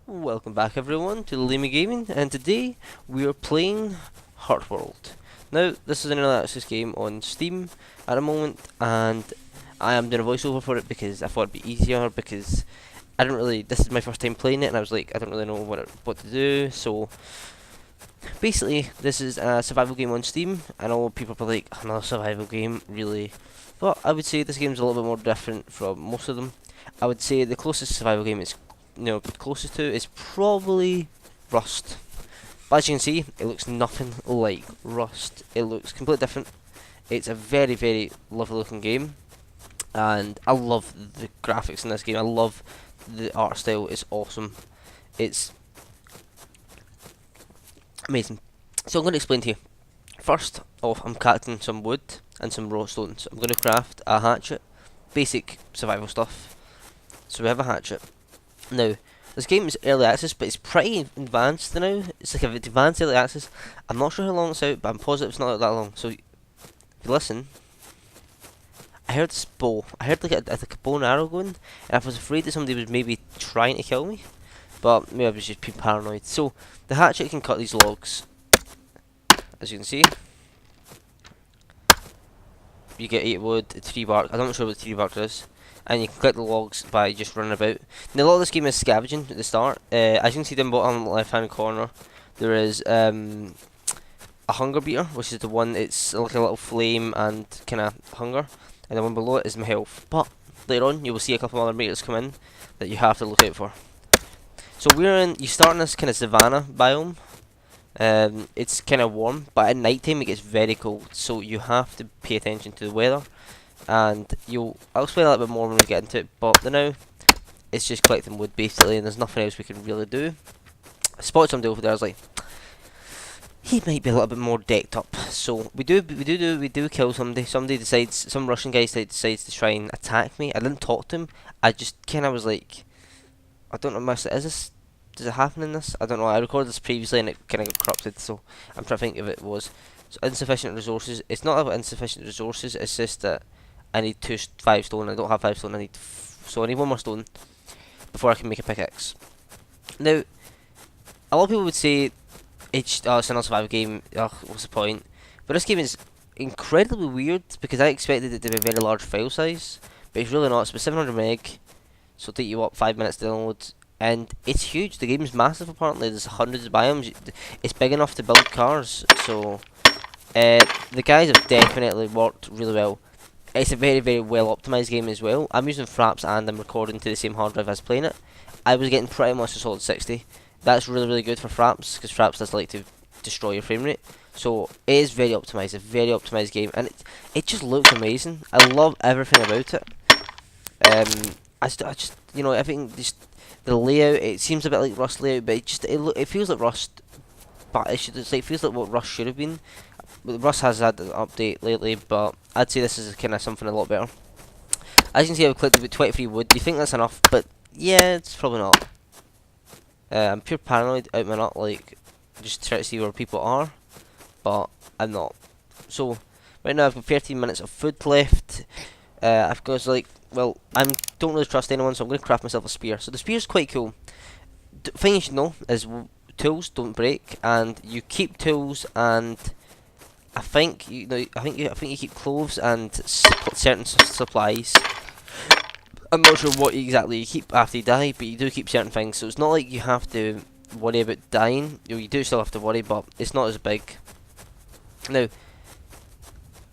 Welcome back everyone to Lima Gaming, and today we are playing Hurtworld. Now, this is an early access game on Steam at the moment, and I am doing a voiceover for it because I thought it'd be easier, because I don't really, this is my first time playing it, and I was like, I don't really know what to do, so basically, this is a survival game on Steam. I know people are like, another survival game, really? But I would say this game's a little bit more different from most of them. I would say the closest survival game it's closest to is probably Rust. But as you can see, it looks nothing like Rust. It looks completely different. It's a very, very lovely looking game, and I love the graphics in this game. I love the art style. It's awesome. It's amazing. So I'm going to explain to you. First off, I'm collecting some wood and some raw stones. I'm going to craft a hatchet. Basic survival stuff. So we have a hatchet. Now, this game is early access, but it's pretty advanced now. It's like an advanced early access. I'm not sure how long it's out, but I'm positive it's not that long. So, if you listen, I heard this bow. I heard like a bow and arrow going, and I was afraid that somebody was maybe trying to kill me. But maybe I was just being paranoid. So, the hatchet can cut these logs. As you can see, you get 8 wood, 3 bark. I'm not sure what 3 bark does. And you can collect the logs by just running about. Now, a lot of this game is scavenging at the start. As you can see down bottom left hand corner, there is a hunger beater, which is the one, it's like a little flame and kind of hunger. And the one below it is my health. But later on, you will see a couple of other meters come in that you have to look out for. So you start in this kind of savanna biome. It's kind of warm, but at night time it gets very cold. So you have to pay attention to the weather. And I'll explain a little bit more when we get into it, but for now, it's just collecting wood basically, and there's nothing else we can really do. I spotted somebody over there. I was like, he might be a little bit more decked up. So we do kill somebody. Some Russian guy decides to try and attack me. I didn't talk to him. I just kind of was like, I don't know. Does it happen in this? I don't know. I recorded this previously and it kind of got corrupted. So I'm trying to think if it was insufficient resources. It's not about insufficient resources. It's just that I need 5 stone. I don't have 5 stone. So I need 1 more stone before I can make a pickaxe. Now, a lot of people would say it's another survival game. What's the point? But this game is incredibly weird because I expected it to be a very large file size, but it's really not. It's about 700 meg, so it'll take you up 5 minutes to download, and it's huge. The game's massive. Apparently, there's hundreds of biomes. It's big enough to build cars. So the guys have definitely worked really well. It's a very, very well optimized game as well. I'm using fraps and I'm recording to the same hard drive as playing it. I was getting pretty much a solid 60. That's really, really good for fraps, because fraps does like to destroy your frame rate. So it is very optimized, a very optimized game, and it just looks amazing. I love everything about it. I just everything, just the layout. It seems a bit like Rust layout, but it feels like Rust, but it feels like what Rust should have been. Rust has had an update lately, but I'd say this is kind of something a lot better. As you can see, I've collected about 23 wood. Do you think that's enough? But yeah, it's probably not. I'm pure paranoid out my nut, like just try to see where people are, but I'm not. So right now I've got 13 minutes of food left. I've got well, I don't really trust anyone, so I'm going to craft myself a spear. So the spear's quite cool. The thing you should know is tools don't break, and you keep tools, and I think you keep clothes and certain supplies. I'm not sure what exactly you keep after you die, but you do keep certain things. So it's not like you have to worry about dying. You do still have to worry, but it's not as big. Now,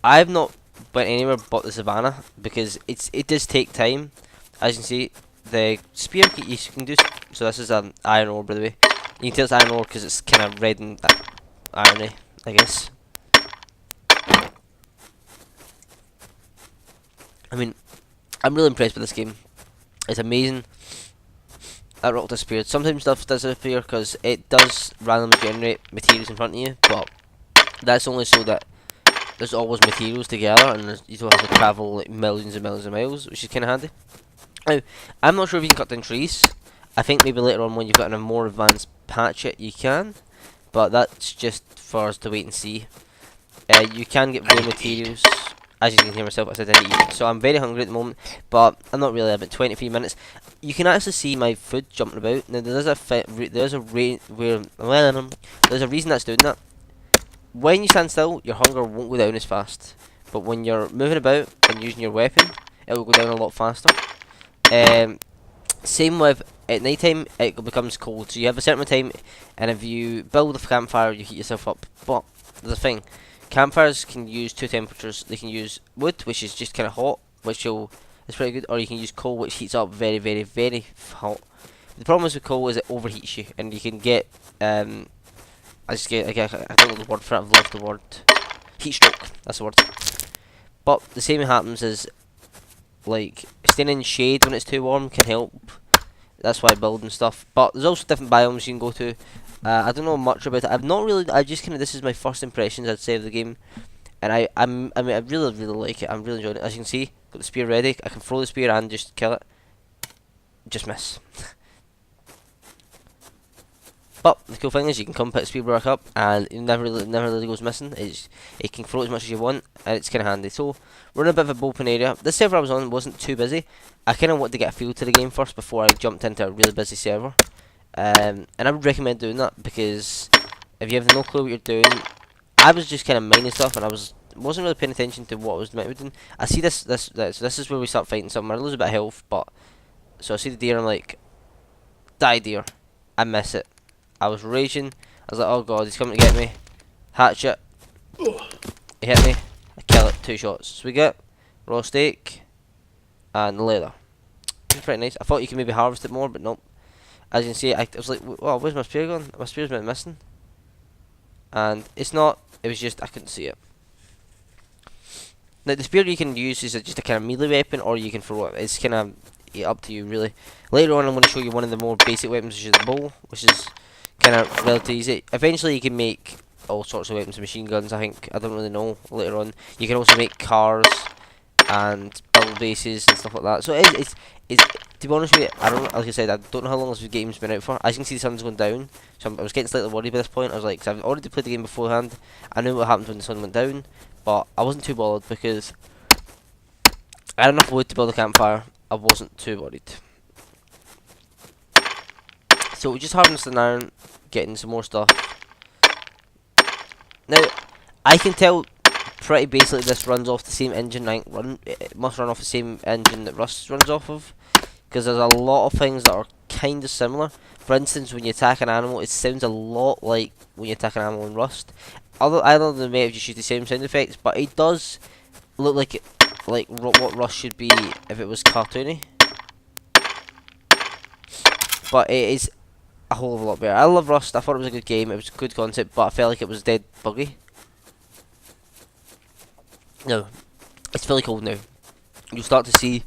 I've not went anywhere but the savannah because it does take time. As you can see, the spear you can do. So this is an iron ore, by the way. You can tell it's iron ore because it's kind of red and irony, I guess. I mean, I'm really impressed with this game. It's amazing. That rock disappeared. Sometimes stuff does disappear because it does randomly generate materials in front of you, but that's only so that there's always materials together and you don't have to travel like millions and millions of miles, which is kind of handy. Now, I'm not sure if you can cut down trees. I think maybe later on when you've got a more advanced hatchet you can, but that's just for us to wait and see. You can get raw materials. As you can hear myself, I said I didn't eat. So I'm very hungry at the moment, but I'm not really. About 23 minutes. You can actually see my food jumping about. Now there's a reason that's doing that. When you stand still, your hunger won't go down as fast. But when you're moving about and using your weapon, it will go down a lot faster. Same with at night time, it becomes cold. So you have a certain amount of time, and if you build a campfire, you heat yourself up. But there's a thing. Campfires can use two temperatures. They can use wood, which is just kind of hot, which is pretty good, or you can use coal, which heats up very, very, very hot. The problem is with coal is it overheats you, and you can get I don't know the word for it. I've lost the word. Heat stroke. That's the word. But the same happens is like staying in shade when it's too warm can help. That's why I build and stuff. But there's also different biomes you can go to. I don't know much about it. I just kind of. This is my first impressions, I'd say, of the game, and I mean, I really, really like it. I'm really enjoying it. As you can see, got the spear ready. I can throw the spear and just kill it. Just miss. But the cool thing is you can come pick the spear back up, and it never really goes missing. It can throw as much as you want, and it's kind of handy. So we're in a bit of a open area. The server I was on wasn't too busy. I kind of wanted to get a feel to the game first before I jumped into a really busy server. And I would recommend doing that because if you have no clue what you're doing, I was just kind of mining stuff and wasn't really paying attention to what I was meant to be doing. I see this is where we start fighting something. I lose a bit of health, but so I see the deer. I'm like, die deer. I miss it. I was raging. I was like, oh god, he's coming to get me. Hatchet. He hit me. I kill it. 2 shots. So we get raw steak and leather. It's pretty nice. I thought you could maybe harvest it more, but nope. As you can see, I was like, oh, where's my spear gone? My spear's been missing. And it's not, it was just, I couldn't see it. Now, the spear you can use is just a kind of melee weapon, or you can throw it. It's kind of up to you, really. Later on, I'm going to show you one of the more basic weapons, which is the bow, which is kind of relatively easy. Eventually, you can make all sorts of weapons, machine guns, I think. I don't really know later on. You can also make cars and build bases and stuff like that. So it's to be honest with you, like I said, I don't know how long this game's been out for. As you can see, the sun's going down, so I was getting slightly worried by this point. I was like, cause I've already played the game beforehand. I knew what happened when the sun went down, but I wasn't too bothered because I had enough wood to build a campfire. I wasn't too worried. So we just harvesting iron, getting some more stuff. Now, I can tell pretty basically this runs off the same engine. It must run off the same engine that Rust runs off of, because there's a lot of things that are kind of similar. For instance, when you attack an animal, it sounds a lot like when you attack an animal in Rust. Either they may have just used the same sound effects, but it does look like what Rust should be if it was cartoony. But it is a whole lot better. I love Rust. I thought it was a good game. It was a good concept, but I felt like it was dead buggy. No, it's fairly cold now. You'll start to see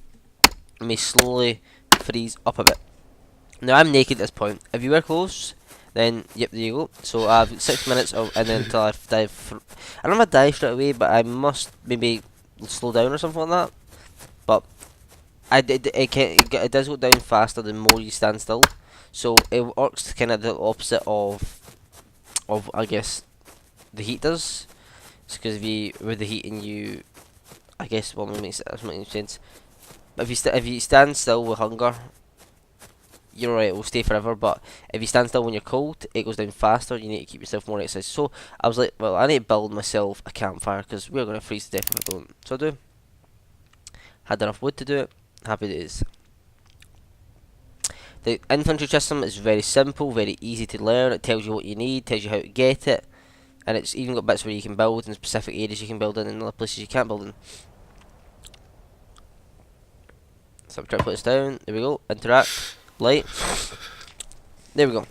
me slowly freeze up a bit. Now I'm naked at this point. If you wear clothes, then yep, there you go. So I've 6 minutes of, and then until I dive. I don't know if I die straight away, but I must maybe slow down or something like that. But it does go down faster the more you stand still. So it works kind of the opposite of I guess the heat does. It's because with the heat and you, I guess, well, that makes sense. But if you stand still with hunger, you're right, it will stay forever. But if you stand still when you're cold, it goes down faster. You need to keep yourself more exercise. So I was like, well, I need to build myself a campfire because we're gonna freeze to death if I don't. So I do. Had enough wood to do it. Happy days. The infantry system is very simple, very easy to learn. It tells you what you need, tells you how to get it, and it's even got bits where you can build in specific areas you can build in and other places you can't build in. So I'm trying to put this down. There we go. Interact. Light. There we go.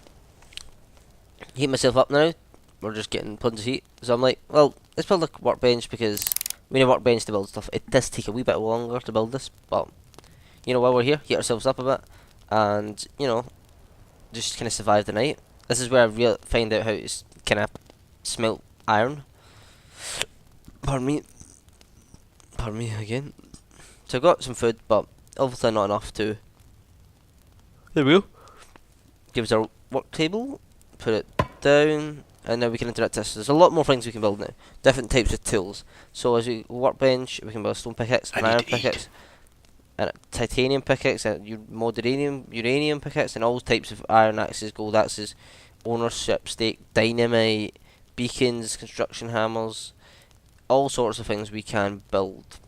Heat myself up now. We're just getting tons of heat. So I'm like, well, let's build a workbench because we need a workbench to build stuff. It does take a wee bit longer to build this, but you know, while we're here, heat ourselves up a bit, and you know, just kind of survive the night. This is where I really find out how to kind of smelt iron. Pardon me again. So I got some food, but obviously not enough to. There we go. Give us our work table. Put it down. and now we can interact this. There's a lot more things we can build now. Different types of tools. So as we workbench, we can build a stone pickaxe, an iron pickaxe, and a titanium pickaxe, and uranium pickaxe, and all types of iron axes, gold axes, ownership stake, dynamite, beacons, construction hammers, all sorts of things we can build.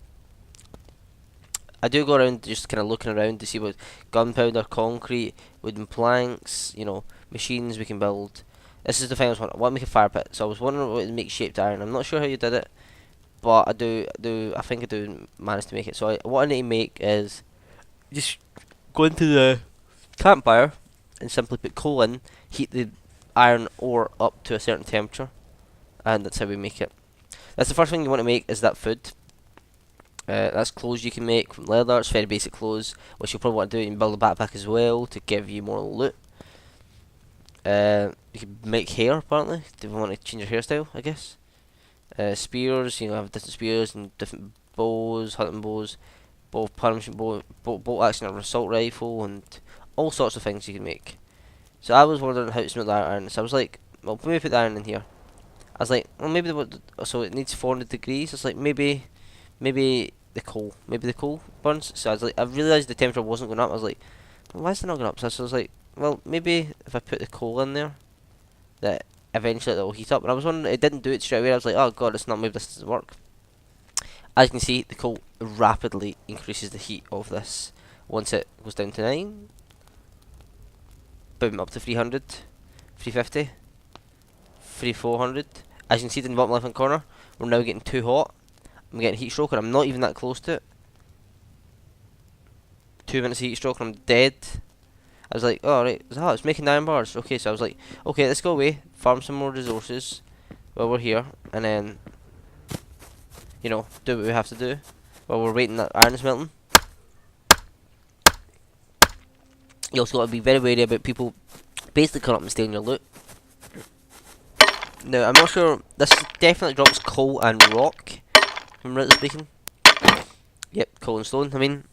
I do go around just kind of looking around to see what gunpowder, concrete, wooden planks, machines we can build. This is the thing I want to make a fire pit. So I was wondering what to make shaped iron. I'm not sure how you did it, but I think I do manage to make it. So what I need to make is just go into the campfire and simply put coal in, heat the iron ore up to a certain temperature, and that's how we make it. That's the first thing you want to make, is that food. That's clothes you can make from leather. It's very basic clothes, which you'll probably want to do. You can build a backpack as well to give you more loot. You can make hair, apparently, if you want to change your hairstyle, I guess. Spears, have different spears and different bows, hunting bows, punishment bow, bolt action, or assault rifle, and all sorts of things you can make. So I was wondering how to smelt the iron, so I was like, well, maybe put the iron in here. I was like, well, maybe so it needs 400 degrees. I was like, maybe the coal burns. So I was like, I realised the temperature wasn't going up. I was like, well, why is it not going up? So I was like, well, maybe if I put the coal in there, that eventually it will heat up. And I was wondering, it didn't do it straight away. I was like, oh god, it's not, maybe this doesn't work. As you can see, the coal rapidly increases the heat of this. Once it goes down to 9, boom, up to 300, 350, 400. As you can see in the bottom left hand corner, we're now getting too hot. I'm getting heat stroke and I'm not even that close to it. 2 minutes of heat stroke and I'm dead. I was like, oh right, it's making iron bars. Okay, so I was like, okay, let's go away, farm some more resources while we're here, and then, do what we have to do while we're waiting that iron is melting. You also got to be very wary about people basically coming up and stealing your loot. Now, I'm not sure, this definitely drops coal and rock, if I'm rightly speaking. Yep, coal and stone. I mean,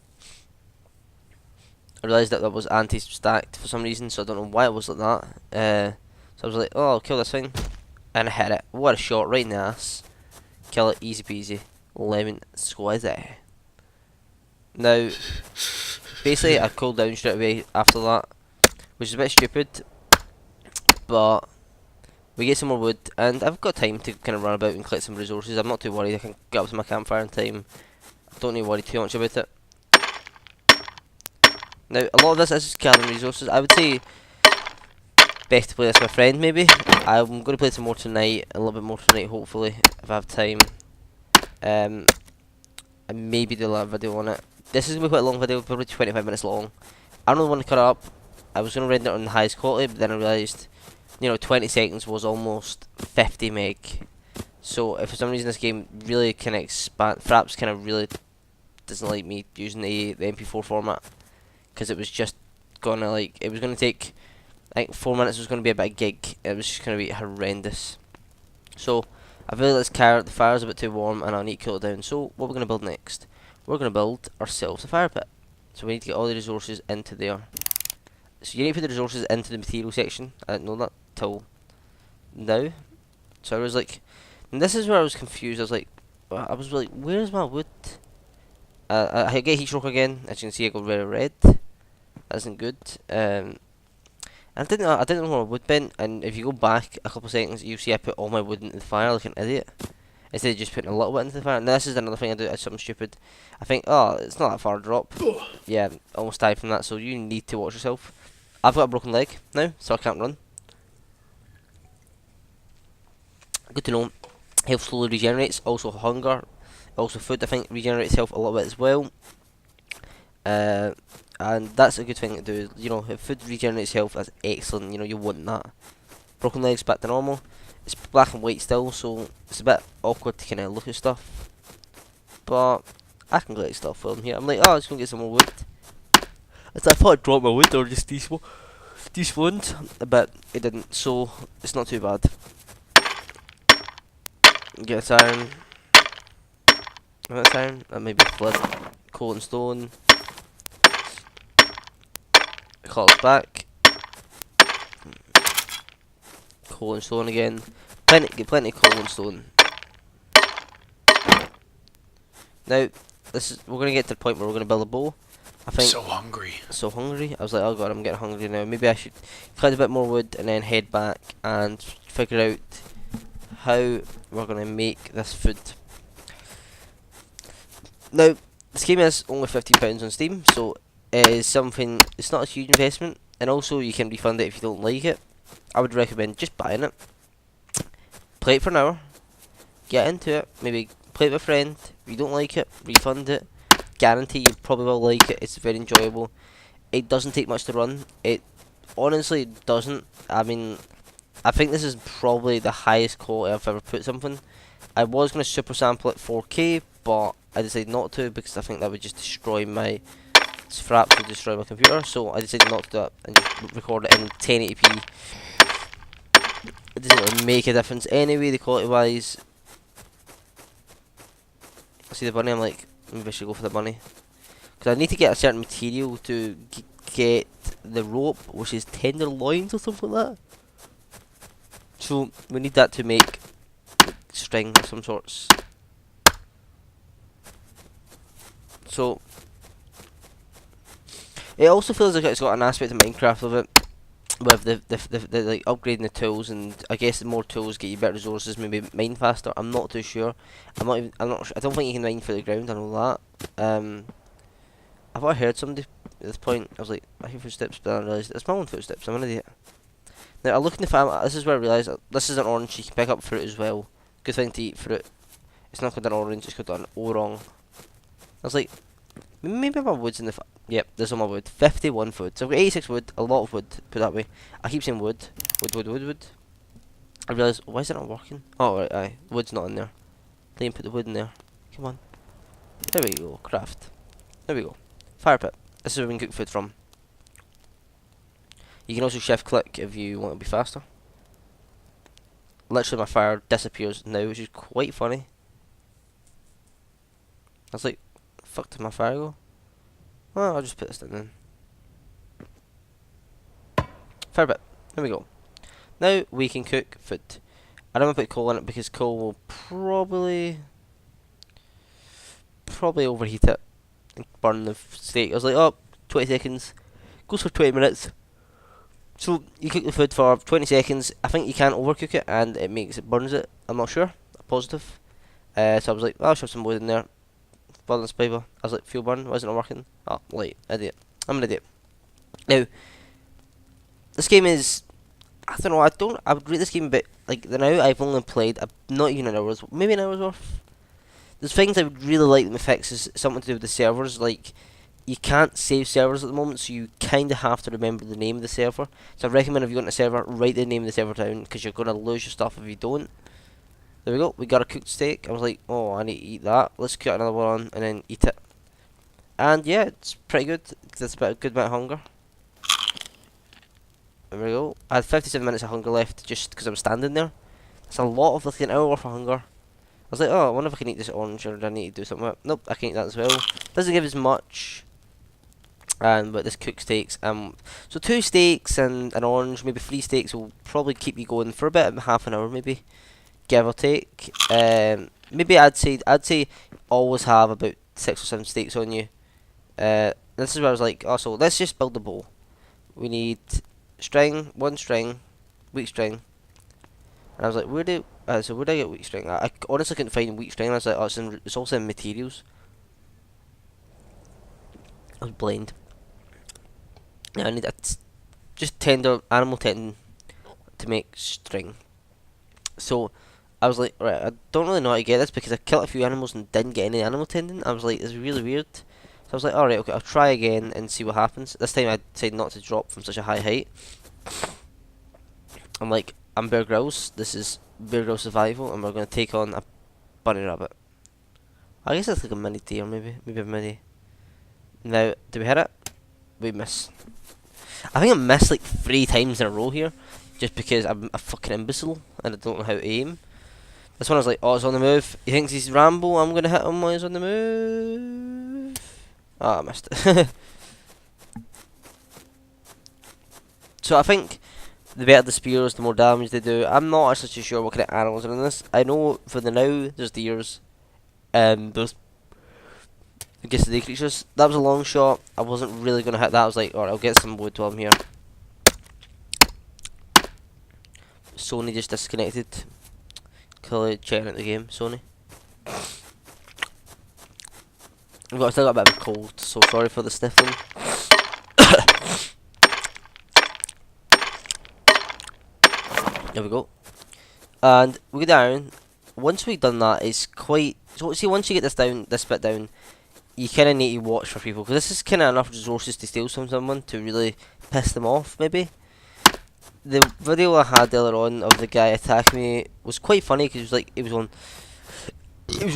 I realised that was anti-stacked for some reason, so I don't know why it was like that. So I was like, oh, I'll kill this thing. And I hit it. What a shot, right in the ass. Kill it, easy peasy. Lemon squeezy. Now, basically, I cooled down straight away after that, which is a bit stupid, but we get some more wood, and I've got time to kind of run about and collect some resources. I'm not too worried. I can get up to my campfire in time. I don't need to worry too much about it. Now, a lot of this is just gathering resources. I would say best to play this with a friend, maybe. I'm going to play some more tonight, a little bit more tonight, hopefully, if I have time. And maybe do a live video on it. This is going to be quite a long video, probably 25 minutes long. I don't really want to cut it up. I was going to render it on the highest quality, but then I realised, 20 seconds was almost 50 meg. So if for some reason this game really kind of Fraps kind of really doesn't like me using the MP4 format, because it was just gonna it was gonna take, I think 4 minutes was gonna be about a gig. It was just gonna be horrendous. So I feel like this carrot, the fire's a bit too warm, and I need to cool it down. So what we're gonna build next? We're gonna build ourselves a fire pit. So we need to get all the resources into there. So you need to put the resources into the material section. I didn't know that till now. So I was like, and this is where I was confused. I was like, where's my wood? I get heat stroke again. As you can see, I got very red. That isn't good. I didn't know where my wood bent. And if you go back a couple of seconds, you see I put all my wood into the fire like an idiot, instead of just putting a little bit into the fire. And this is another thing I do. It's something stupid. I think, oh, it's not that far a drop. Yeah, almost died from that. So you need to watch yourself. I've got a broken leg now, so I can't run. Good to know. Health slowly regenerates. Also hunger. Also food, I think, regenerates health a little bit as well. And that's a good thing to do. If food regenerates health, that's excellent. You want that. Broken legs back to normal. It's black and white still, so it's a bit awkward to kind of look at stuff. But I can collect stuff from here. I'm like, oh, let's go get some more wood. I thought I'd drop my wood or just despawned, but it didn't, so it's not too bad. Get this iron. That's iron. That may be flint, coal and stone. Call it back. coal and stone again. Plenty of coal and stone. Now, we're gonna get to the point where we're gonna build a bow. I think. So hungry. So hungry. I was like, oh god, I'm getting hungry now. Maybe I should collect a bit more wood and then head back and figure out how we're gonna make this food. Now, this game is only £15 on Steam, so it is something. It's not a huge investment, and also you can refund it if you don't like it. I would recommend just buying it. Play it for an hour. Get into it. Maybe play it with a friend. If you don't like it, refund it. Guarantee you probably will like it. It's very enjoyable. It doesn't take much to run. It honestly doesn't. I mean, I think this is probably the highest quality I've ever put something. I was going to super sample it 4K, but I decided not to because I think that would just destroy my fraps would destroy my computer. So I decided not to do it and just record it in 1080p. It doesn't really make a difference anyway. The quality wise, I see the bunny. I'm like, maybe I should go for the bunny because I need to get a certain material to get the rope, which is tenderloins or something like that. So we need that to make string of some sorts. So it also feels like it's got an aspect of Minecraft of it, with the like upgrading the tools, and I guess the more tools get you better resources, maybe mine faster. I'm not too sure. I'm not sure. I don't think you can mine through the ground. I know that. I've already heard somebody at this point. I was like, I hear footsteps, but I realised it's my own footsteps. I'm an idiot. Now I look in the farm. This is where I realised this is an orange. You can pick up fruit as well. Good thing to eat fruit. It's not called an orange. It's called an orang. I was like, maybe my wood's in the yep, there's all my wood. 51 food. So I've got 86 wood, a lot of wood, put that way. I keep saying wood. Wood. I realised, why is it not working? Oh, right, aye. Wood's not in there. Then put the wood in there. Come on. There we go, craft. There we go. Fire pit. This is where we can cook food from. You can also shift click if you want to be faster. Literally my fire disappears now, which is quite funny. I was like, fuck, did my fire go? Oh, I'll just put this down then. Fire pit. There we go. Now we can cook food. I don't want to put coal in it because coal will probably overheat it and burn the steak. I was like, oh, 20 seconds. Goes for 20 minutes. So you cook the food for 20 seconds. I think you can overcook it and it burns it. I'm not sure. I'm positive. So I was like, I'll shove some wood in there. Burn this paper. I was like, fuel burn. Why isn't it working? Oh, late. Idiot. I'm an idiot. Now, this game is, I don't know, I would rate this game a bit, like, now I've only played, not even an hour's, maybe an hour's worth. There's things I would really like them to fix, is something to do with the servers, like, you can't save servers at the moment, so you kind of have to remember the name of the server. So I recommend if you go into a server, write the name of the server down, because you're going to lose your stuff if you don't. There we go, we got a cooked steak. I was like, oh, I need to eat that. Let's cut another one on and then eat it. And yeah, it's pretty good. That's about a good amount of hunger. There we go. I had 57 minutes of hunger left just because I was standing there. That's a lot of, like, an hour worth of hunger. I was like, oh, I wonder if I can eat this orange or do I need to do something with it. Nope, I can eat that as well. Doesn't give as much. But this cooked steaks. So 2 steaks and an orange, maybe 3 steaks will probably keep you going for about half an hour, maybe. Give or take. Maybe I'd say always have about 6 or 7 steaks on you. This is where I was like, oh, so let's just build the bow. We need string, 1 string, weak string. And I was like, where do I get weak string? I honestly couldn't find weak string. I was like, oh, it's also in materials. I was blind. Yeah, I need just animal tendon to make string. So I was like, right, I don't really know how to get this because I killed a few animals and didn't get any animal tendon. I was like, this is really weird. So I was like, alright, okay, I'll try again and see what happens. This time I decided not to drop from such a high height. I'm like, I'm Bear Grylls. This is Bear Grylls Survival, and we're going to take on a bunny rabbit. I guess that's like a mini deer, maybe a mini. Now, do we hit it? We miss. I think I missed like 3 times in a row here, just because I'm a fucking imbecile and I don't know how to aim. This one I was like, oh, it's on the move. He thinks he's Rambo. I'm gonna hit him while he's on the move. Ah, I missed it. So I think the better the spears, the more damage they do. I'm not actually too sure what kind of animals are in this. I know for the now, there's deers, there's I guess the creatures. That was a long shot. I wasn't really gonna hit that. I was like, alright, I'll get some wood while I'm here. Sony just disconnected. Clearly checking out the game, Sony. I still got a bit of a cold, so sorry for the sniffling. There we go. And we go down. Once we've done that, it's quite. So see, once you get this bit down, you kind of need to watch for people because this is kind of enough resources to steal from someone to really piss them off. Maybe the video I had earlier on of the guy attacking me was quite funny because he was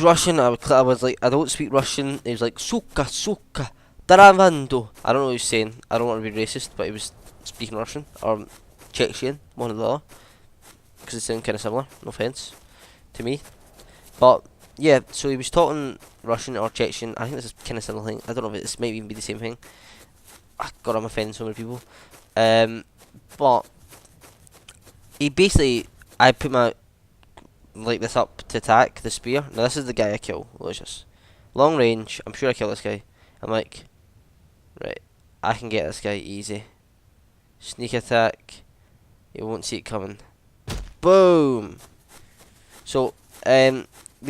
Russian. I was like, I don't speak Russian. He was like, suka suka daravando. I don't know what he was saying. I don't want to be racist, but he was speaking Russian or Chechen, one or the other, because they sound kind of similar. No offense to me, but yeah. So he was talking Russian or Chechen. I think this is kind of similar thing. I don't know if this might even be the same thing. God, I'm offending so many people. But he basically, I put my like this up to attack the spear. Now this is the guy I kill. Delicious, long range. I'm sure I kill this guy. I'm like, right, I can get this guy easy. Sneak attack. You won't see it coming. Boom. So, the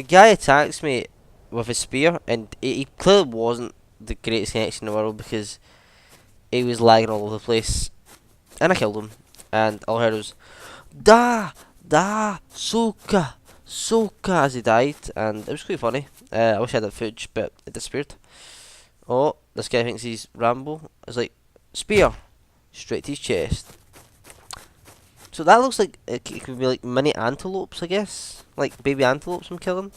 guy attacks me with a spear, and he clearly wasn't the greatest connection in the world because he was lagging all over the place, and I killed him, and all I heard was suka suka as he died, and it was quite funny. I wish I had that footage, but it disappeared. Oh, this guy thinks he's Rambo. It's like spear straight to his chest. So that looks like it could be like mini antelopes, I guess, like baby antelopes I'm killing,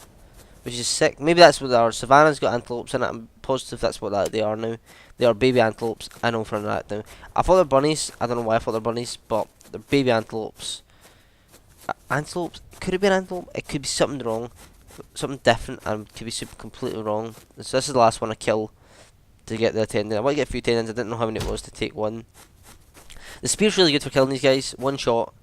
which is sick. Maybe that's what they are. Savannah's got antelopes in it. I'm positive that's what they are now. They are baby antelopes. I know for that now. I thought they're bunnies. I don't know why I thought they're bunnies, but they're baby antelopes. Antelopes? Could it be an antelope? It could be something wrong, something different, and could be completely wrong. So this is the last one I kill to get the tendon. I want to get a few tendons. I didn't know how many it was to take one. The spear's really good for killing these guys. One shot,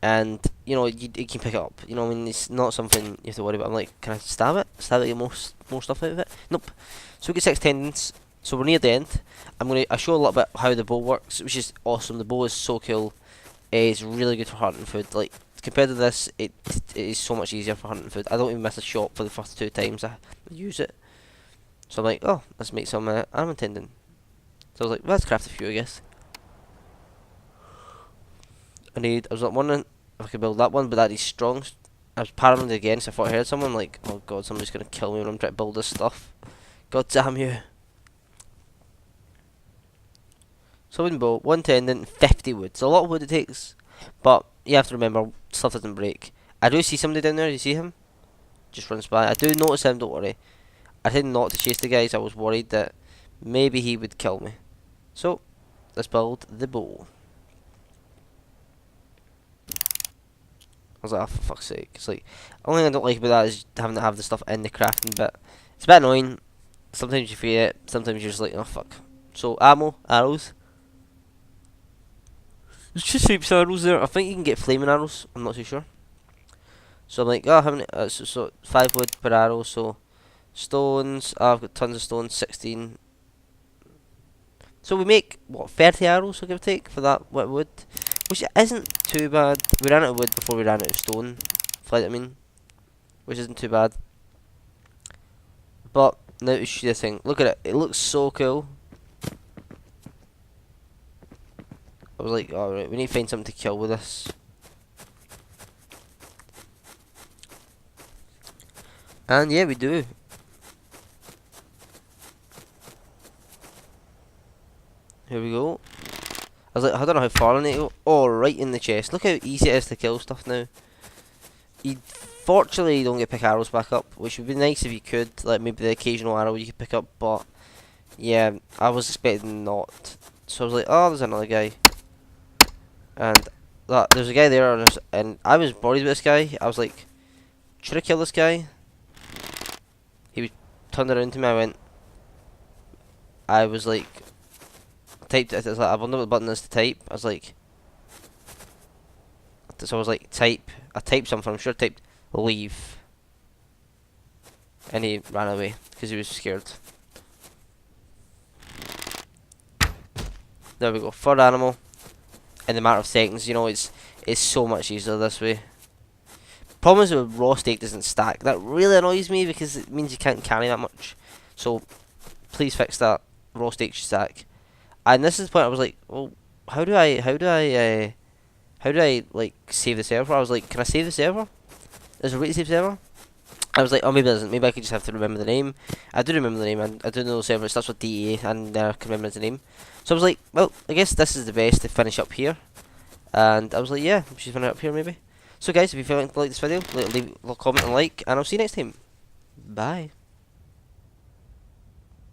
and you know you can pick it up. You know, I mean, it's not something you have to worry about. I'm like, can I stab it? Stab it, get more stuff out of it? Nope. So we get 6 tendons. So we're near the end. I show a little bit how the bow works, which is awesome. The bow is so cool. It's really good for hunting food. Like compared to this, it is so much easier for hunting food. I don't even miss a shot for the first 2 times I use it. So I'm like, oh, let's make some armor tendon. So I was like, well, let's craft a few, I guess. I was like wondering if I could build that one, but that is strong. I was paranoid again, so I thought I heard someone like, oh god, somebody's gonna kill me when I'm trying to build this stuff. God damn you. So wooden bow, 1 tendon, 50 wood. It's a lot of wood it takes, but you have to remember, stuff doesn't break. I do see somebody down there, you see him? Just runs by. I do notice him, don't worry. I tend not to chase the guys, I was worried that maybe he would kill me. So, let's build the bow. I was like, oh, for fuck's sake. It's like, the only thing I don't like about that is having to have the stuff in the crafting bit. It's a bit annoying. Sometimes you forget, sometimes you're just like, oh fuck. So, ammo, arrows. There's 2 types of arrows there. I think you can get flaming arrows, I'm not too sure. So I'm like, oh, how many, so 5 wood per arrow, so stones, I've got tons of stones, 16. So we make, what, 30 arrows, so give or take, for that wood. Which isn't too bad. We ran out of wood before we ran out of stone. Flight, I mean. Which isn't too bad. But, now to shoot this thing. Look at it. It looks so cool. I was like, alright, we need to find something to kill with this. And yeah, we do. Here we go. I was like, I don't know how far I need to go. Oh, right in the chest. Look how easy it is to kill stuff now. Fortunately, you don't get pick arrows back up, which would be nice if you could. Like, maybe the occasional arrow you could pick up, but yeah, I was expecting not. So I was like, oh, there's another guy. And there's a guy there, and I was worried about this guy. I was like, should I kill this guy? He turned around to me, I was like, typed it, I wonder what the button is to type. I was like, So I was like, I typed something. I'm sure I typed leave, and he ran away because he was scared. There we go. Third animal in a matter of seconds. You know, it's so much easier this way. Problem is with raw steak doesn't stack. That really annoys me because it means you can't carry that much. So please fix that. Raw steak should stack. And this is the point I was like, well, how do I like save the server? I was like, can I save the server? Is there a way to save server? I was like, oh, maybe it doesn't. Maybe I could just have to remember the name. I do remember the name, and I do know the server. It starts with DE, and I can remember the name. So I was like, well, I guess this is the best to finish up here. And I was like, yeah, we should finish up here maybe. So guys, if you feel like this video, leave a comment and like, and I'll see you next time. Bye.